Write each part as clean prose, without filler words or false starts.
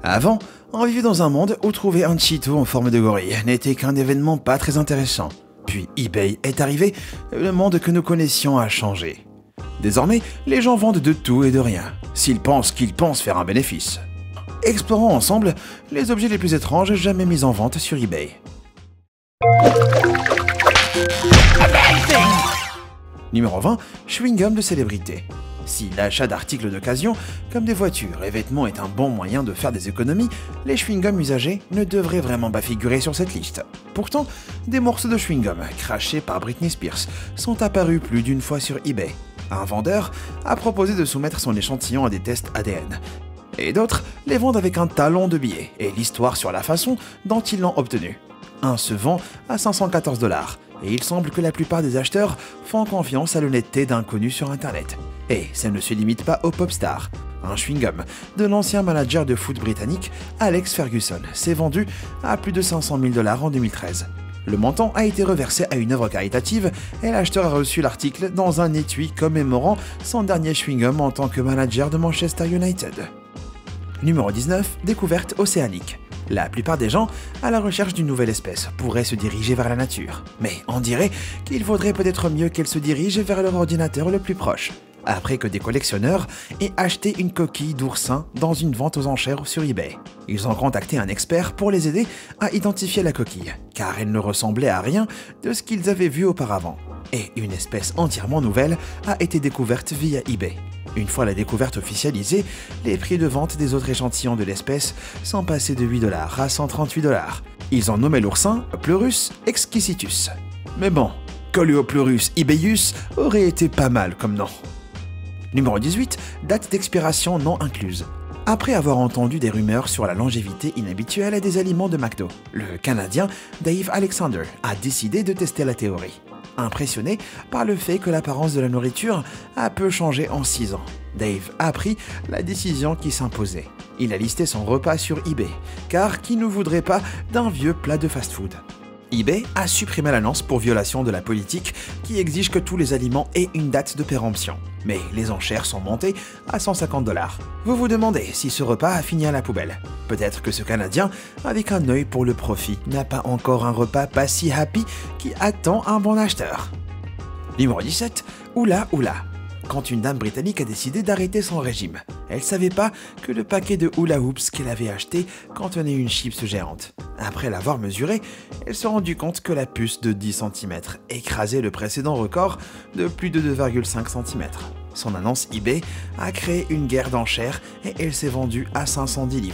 Avant, on vivait dans un monde où trouver un Cheeto en forme de gorille n'était qu'un événement pas très intéressant. Puis eBay est arrivé, le monde que nous connaissions a changé. Désormais, les gens vendent de tout et de rien, s'ils pensent qu'ils pensent faire un bénéfice. Explorons ensemble les objets les plus étranges jamais mis en vente sur eBay. Numéro 20, chewing-gum de célébrité. Si l'achat d'articles d'occasion, comme des voitures et vêtements est un bon moyen de faire des économies, les chewing-gums usagés ne devraient vraiment pas figurer sur cette liste. Pourtant, des morceaux de chewing-gum crachés par Britney Spears sont apparus plus d'une fois sur eBay. Un vendeur a proposé de soumettre son échantillon à des tests ADN. Et d'autres les vendent avec un talon de billets et l'histoire sur la façon dont ils l'ont obtenu. Un se vend à 514 $, et il semble que la plupart des acheteurs font confiance à l'honnêteté d'inconnus sur internet. Et ça ne se limite pas aux pop stars. Un chewing-gum de l'ancien manager de foot britannique Alex Ferguson s'est vendu à plus de 500 000 $ en 2013. Le montant a été reversé à une œuvre caritative et l'acheteur a reçu l'article dans un étui commémorant son dernier chewing-gum en tant que manager de Manchester United. Numéro 19, découverte océanique. La plupart des gens, à la recherche d'une nouvelle espèce, pourraient se diriger vers la nature. Mais on dirait qu'il vaudrait peut-être mieux qu'elles se dirigent vers leur ordinateur le plus proche. Après que des collectionneurs aient acheté une coquille d'oursin dans une vente aux enchères sur eBay. Ils ont contacté un expert pour les aider à identifier la coquille, car elle ne ressemblait à rien de ce qu'ils avaient vu auparavant. Et une espèce entièrement nouvelle a été découverte via eBay. Une fois la découverte officialisée, les prix de vente des autres échantillons de l'espèce sont passés de 8 $ à 138 $. Ils ont nommé l'oursin Pleurus exquisitus. Mais bon, Coleopleurus eBayus aurait été pas mal comme nom. Numéro 18, date d'expiration non incluse. Après avoir entendu des rumeurs sur la longévité inhabituelle des aliments de McDo, le Canadien Dave Alexander a décidé de tester la théorie. Impressionné par le fait que l'apparence de la nourriture a peu changé en 6 ans, Dave a pris la décision qui s'imposait. Il a listé son repas sur eBay, car qui ne voudrait pas d'un vieux plat de fast-food? eBay a supprimé l'annonce pour violation de la politique qui exige que tous les aliments aient une date de péremption. Mais les enchères sont montées à 150 $. Vous vous demandez si ce repas a fini à la poubelle. Peut-être que ce Canadien, avec un œil pour le profit, n'a pas encore un repas pas si happy qui attend un bon acheteur. Numéro 17, oula oula. Quand une dame britannique a décidé d'arrêter son régime, elle savait pas que le paquet de hula hoops qu'elle avait acheté contenait une chips géante. Après l'avoir mesuré, elle se rendit compte que la puce de 10 cm écrasait le précédent record de plus de 2,5 cm. Son annonce eBay a créé une guerre d'enchères et elle s'est vendue à 510 $.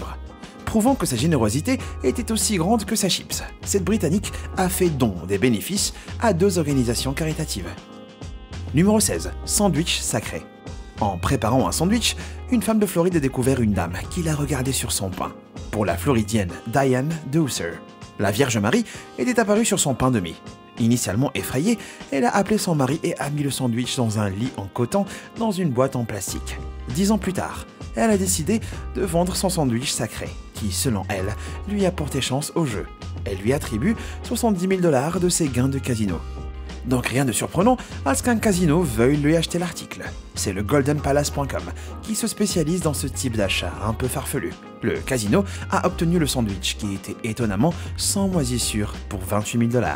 Prouvant que sa générosité était aussi grande que sa chips, cette Britannique a fait don des bénéfices à 2 organisations caritatives. Numéro 16, sandwich sacré. En préparant un sandwich, une femme de Floride a découvert une dame qui l'a regardé sur son pain. Pour la Floridienne Diane Deuser, la Vierge Marie était apparue sur son pain de mie. Initialement effrayée, elle a appelé son mari et a mis le sandwich dans un lit en coton dans une boîte en plastique. 10 ans plus tard, elle a décidé de vendre son sandwich sacré, qui, selon elle, lui a porté chance au jeu. Elle lui attribue 70 000 $ de ses gains de casino. Donc rien de surprenant à ce qu'un casino veuille lui acheter l'article. C'est le goldenpalace.com qui se spécialise dans ce type d'achat un peu farfelu. Le casino a obtenu le sandwich qui était étonnamment sans moisissure pour 28 000 $.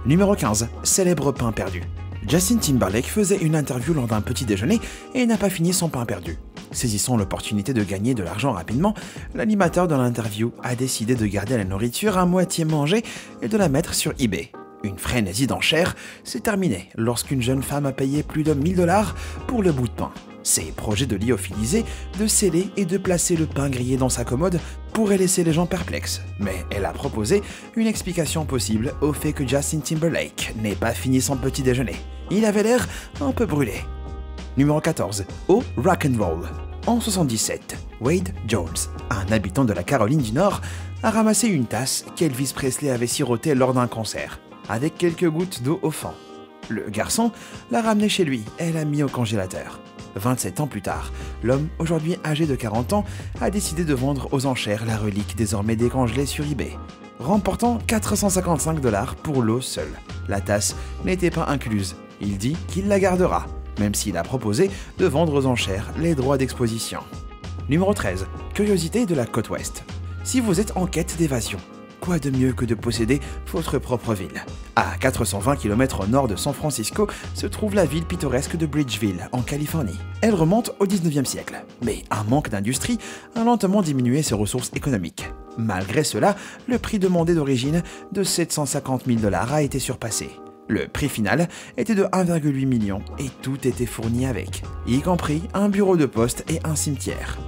Numéro 15, célèbre pain perdu. Justin Timberlake faisait une interview lors d'un petit déjeuner et n'a pas fini son pain perdu. Saisissant l'opportunité de gagner de l'argent rapidement, l'animateur de l'interview a décidé de garder la nourriture à moitié mangée et de la mettre sur eBay. Une frénésie d'enchères s'est terminée lorsqu'une jeune femme a payé plus de 1 000 $ pour le bout de pain. Ses projets de lyophilisé, de sceller et de placer le pain grillé dans sa commode pourraient laisser les gens perplexes. Mais elle a proposé une explication possible au fait que Justin Timberlake n'ait pas fini son petit déjeuner. Il avait l'air un peu brûlé. Numéro 14. Au rock'n'roll. En 77, Wade Jones, un habitant de la Caroline du Nord, a ramassé une tasse qu'Elvis Presley avait sirotée lors d'un concert, avec quelques gouttes d'eau au fond. Le garçon l'a ramené chez lui et l'a mis au congélateur. 27 ans plus tard, l'homme, aujourd'hui âgé de 40 ans, a décidé de vendre aux enchères la relique désormais décongelée sur eBay, remportant 455 $ pour l'eau seule. La tasse n'était pas incluse. Il dit qu'il la gardera, même s'il a proposé de vendre aux enchères les droits d'exposition. Numéro 13. Curiosité de la côte ouest. Si vous êtes en quête d'évasion, quoi de mieux que de posséder votre propre ville? À 420 km au nord de San Francisco se trouve la ville pittoresque de Bridgeville, en Californie. Elle remonte au 19e siècle, mais un manque d'industrie a lentement diminué ses ressources économiques. Malgré cela, le prix demandé d'origine de 750 000 $ a été surpassé. Le prix final était de 1,8 million et tout était fourni avec, y compris un bureau de poste et un cimetière.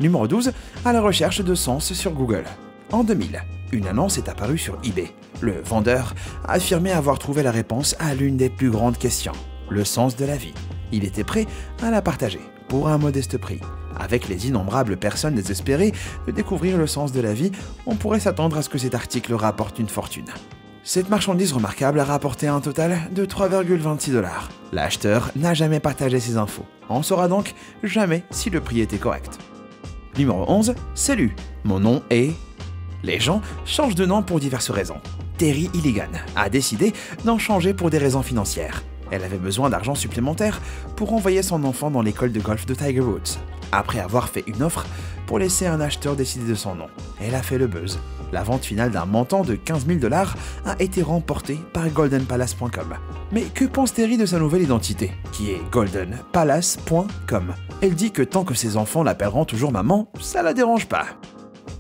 Numéro 12. À la recherche de sens sur Google. En 2000, une annonce est apparue sur eBay. Le vendeur affirmait avoir trouvé la réponse à l'une des plus grandes questions, le sens de la vie. Il était prêt à la partager pour un modeste prix. Avec les innombrables personnes désespérées de découvrir le sens de la vie, on pourrait s'attendre à ce que cet article rapporte une fortune. Cette marchandise remarquable a rapporté un total de 3,26 $. L'acheteur n'a jamais partagé ses infos. On saura donc jamais si le prix était correct. Numéro 11. Salut, mon nom est... Les gens changent de nom pour diverses raisons. Terry Illigan a décidé d'en changer pour des raisons financières. Elle avait besoin d'argent supplémentaire pour envoyer son enfant dans l'école de golf de Tiger Woods. Après avoir fait une offre pour laisser un acheteur décider de son nom, elle a fait le buzz. La vente finale d'un montant de 15 000 $ a été remportée par goldenpalace.com. Mais que pense Terry de sa nouvelle identité, qui est goldenpalace.com? Elle dit que tant que ses enfants l'appelleront toujours maman, ça la dérange pas.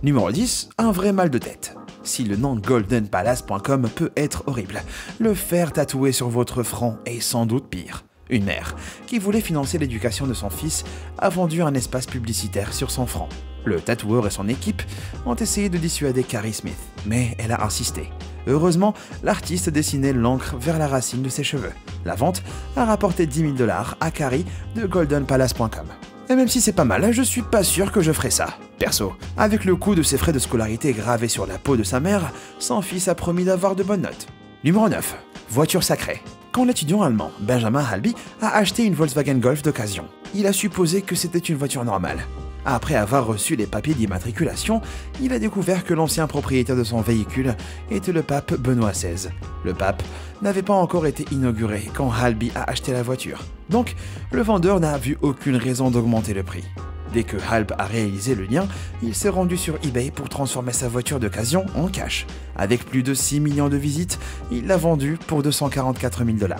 Numéro 10. Un vrai mal de tête. Si le nom goldenpalace.com peut être horrible, le faire tatouer sur votre front est sans doute pire. Une mère, qui voulait financer l'éducation de son fils, a vendu un espace publicitaire sur son front. Le tatoueur et son équipe ont essayé de dissuader Carrie Smith, mais elle a insisté. Heureusement, l'artiste dessinait l'encre vers la racine de ses cheveux. La vente a rapporté 10 000 $ à Carrie de goldenpalace.com. Et même si c'est pas mal, je suis pas sûr que je ferai ça. Perso, avec le coût de ses frais de scolarité gravés sur la peau de sa mère, son fils a promis d'avoir de bonnes notes. Numéro 9. Voiture sacrée. Quand l'étudiant allemand Benjamin Halby a acheté une Volkswagen Golf d'occasion, il a supposé que c'était une voiture normale. Après avoir reçu les papiers d'immatriculation, il a découvert que l'ancien propriétaire de son véhicule était le pape Benoît XVI. Le pape n'avait pas encore été inauguré quand Halby a acheté la voiture. Donc, le vendeur n'a vu aucune raison d'augmenter le prix. Dès que Halb a réalisé le lien, il s'est rendu sur eBay pour transformer sa voiture d'occasion en cash. Avec plus de 6 millions de visites, il l'a vendue pour 244 000 $.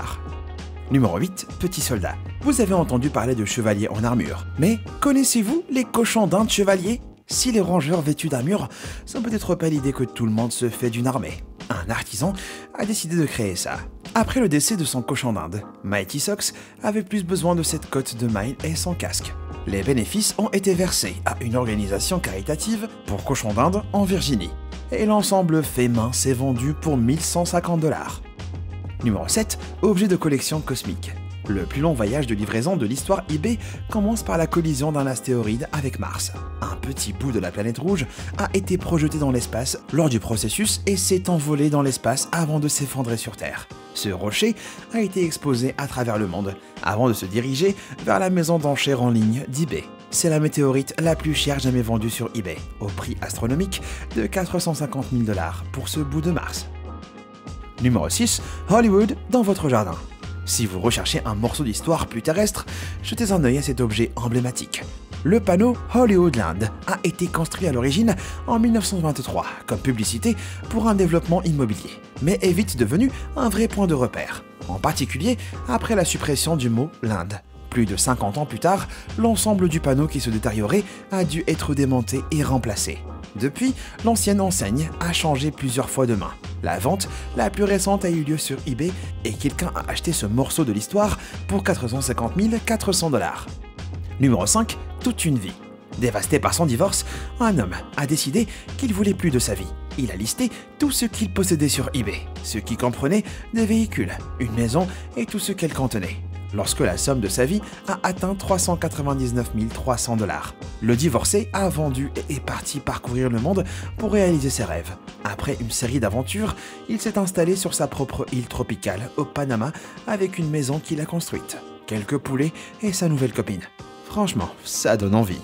Numéro 8. Petit soldat. Vous avez entendu parler de chevaliers en armure, mais connaissez-vous les cochons d'Inde chevaliers? Si les rangeurs vêtus d'armure sont peut-être pas l'idée que tout le monde se fait d'une armée. Un artisan a décidé de créer ça. Après le décès de son cochon d'Inde, Mighty Sox avait plus besoin de cette cotte de maille et son casque. Les bénéfices ont été versés à une organisation caritative pour cochons d'Inde en Virginie. Et l'ensemble fait main s'est vendu pour 1150 $. Numéro 7. Objet de collection cosmique. Le plus long voyage de livraison de l'histoire eBay commence par la collision d'un astéroïde avec Mars. Un petit bout de la planète rouge a été projeté dans l'espace lors du processus et s'est envolé dans l'espace avant de s'effondrer sur Terre. Ce rocher a été exposé à travers le monde avant de se diriger vers la maison d'enchères en ligne d'eBay. C'est la météorite la plus chère jamais vendue sur eBay, au prix astronomique de 450 000 $ pour ce bout de Mars. Numéro 6. Hollywood dans votre jardin. Si vous recherchez un morceau d'histoire plus terrestre, jetez un œil à cet objet emblématique. Le panneau Hollywoodland a été construit à l'origine en 1923 comme publicité pour un développement immobilier, mais est vite devenu un vrai point de repère, en particulier après la suppression du mot land. Plus de 50 ans plus tard, l'ensemble du panneau qui se détériorait a dû être démonté et remplacé. Depuis, l'ancienne enseigne a changé plusieurs fois de main. La vente la plus récente a eu lieu sur eBay et quelqu'un a acheté ce morceau de l'histoire pour 450 400 $. Numéro 5. Toute une vie. Dévasté par son divorce, un homme a décidé qu'il voulait plus de sa vie. Il a listé tout ce qu'il possédait sur eBay, ce qui comprenait des véhicules, une maison et tout ce qu'elle contenait. Lorsque la somme de sa vie a atteint 399 300 $. Le divorcé a vendu et est parti parcourir le monde pour réaliser ses rêves. Après une série d'aventures, il s'est installé sur sa propre île tropicale au Panama avec une maison qu'il a construite, quelques poulets et sa nouvelle copine. Franchement, ça donne envie.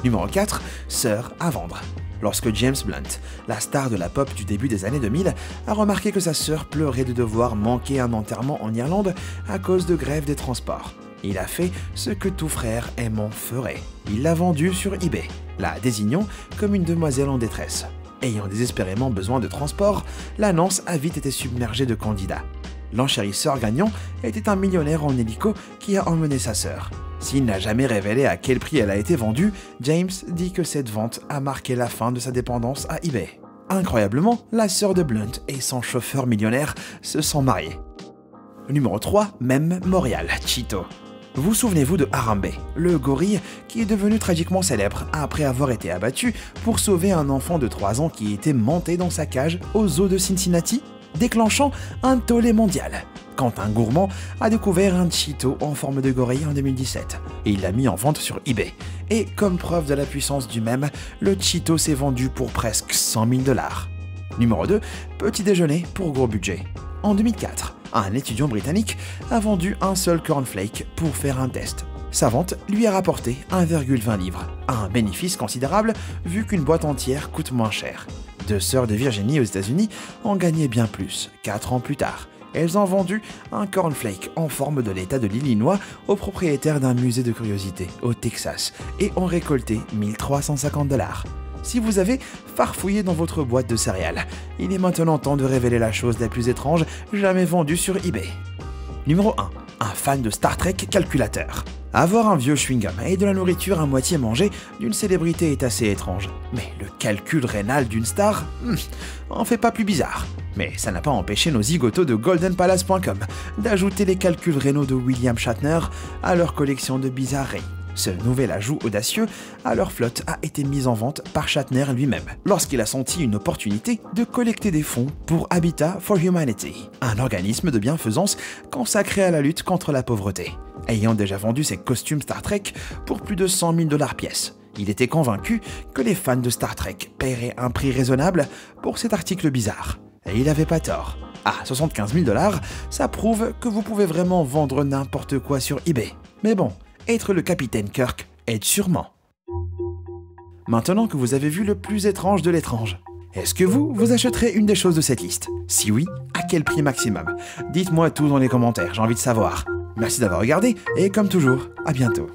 Numéro 4. Sœur à vendre. Lorsque James Blunt, la star de la pop du début des années 2000, a remarqué que sa sœur pleurait de devoir manquer un enterrement en Irlande à cause de grève des transports, Il a fait ce que tout frère aimant ferait. Il l'a vendue sur eBay, la désignant comme une demoiselle en détresse. Ayant désespérément besoin de transport, l'annonce a vite été submergée de candidats. L'enchérisseur gagnant était un millionnaire en hélico qui a emmené sa sœur. S'il n'a jamais révélé à quel prix elle a été vendue, James dit que cette vente a marqué la fin de sa dépendance à eBay. Incroyablement, la sœur de Blunt et son chauffeur millionnaire se sont mariés. Numéro 3, Memorial, Cheeto. Vous souvenez-vous de Harambe, le gorille qui est devenu tragiquement célèbre après avoir été abattu pour sauver un enfant de 3 ans qui était monté dans sa cage au zoo de Cincinnati, déclenchant un tollé mondial, quand un gourmand a découvert un Cheeto en forme de gorille en 2017, et il l'a mis en vente sur eBay. Et comme preuve de la puissance du mème, le Cheeto s'est vendu pour presque 100 000 $. Numéro 2, petit déjeuner pour gros budget. En 2004, un étudiant britannique a vendu un seul cornflake pour faire un test. Sa vente lui a rapporté 1,20 livres, un bénéfice considérable vu qu'une boîte entière coûte moins cher. Deux sœurs de Virginie aux États-Unis en gagnaient bien plus, 4 ans plus tard. Elles ont vendu un cornflake en forme de l'État de l'Illinois au propriétaire d'un musée de curiosités au Texas et ont récolté 1350 $. Si vous avez farfouillé dans votre boîte de céréales, il est maintenant temps de révéler la chose la plus étrange jamais vendue sur eBay. Numéro 1. Un fan de Star Trek calculateur. Avoir un vieux chewing-gum et de la nourriture à moitié mangée d'une célébrité est assez étrange. Mais le calcul rénal d'une star, en fait pas plus bizarre. Mais ça n'a pas empêché nos zigotos de goldenpalace.com d'ajouter les calculs rénaux de William Shatner à leur collection de bizarreries. Ce nouvel ajout audacieux à leur flotte a été mis en vente par Shatner lui-même, lorsqu'il a senti une opportunité de collecter des fonds pour Habitat for Humanity, un organisme de bienfaisance consacré à la lutte contre la pauvreté. Ayant déjà vendu ses costumes Star Trek pour plus de 100 000 $ pièce, il était convaincu que les fans de Star Trek paieraient un prix raisonnable pour cet article bizarre. Et il n'avait pas tort. À 75 000 $, ça prouve que vous pouvez vraiment vendre n'importe quoi sur eBay. Mais bon, être le capitaine Kirk aide sûrement. Maintenant que vous avez vu le plus étrange de l'étrange, est-ce que vous achèterez une des choses de cette liste? Si oui, à quel prix maximum? Dites-moi tout dans les commentaires, j'ai envie de savoir. Merci d'avoir regardé et comme toujours, à bientôt.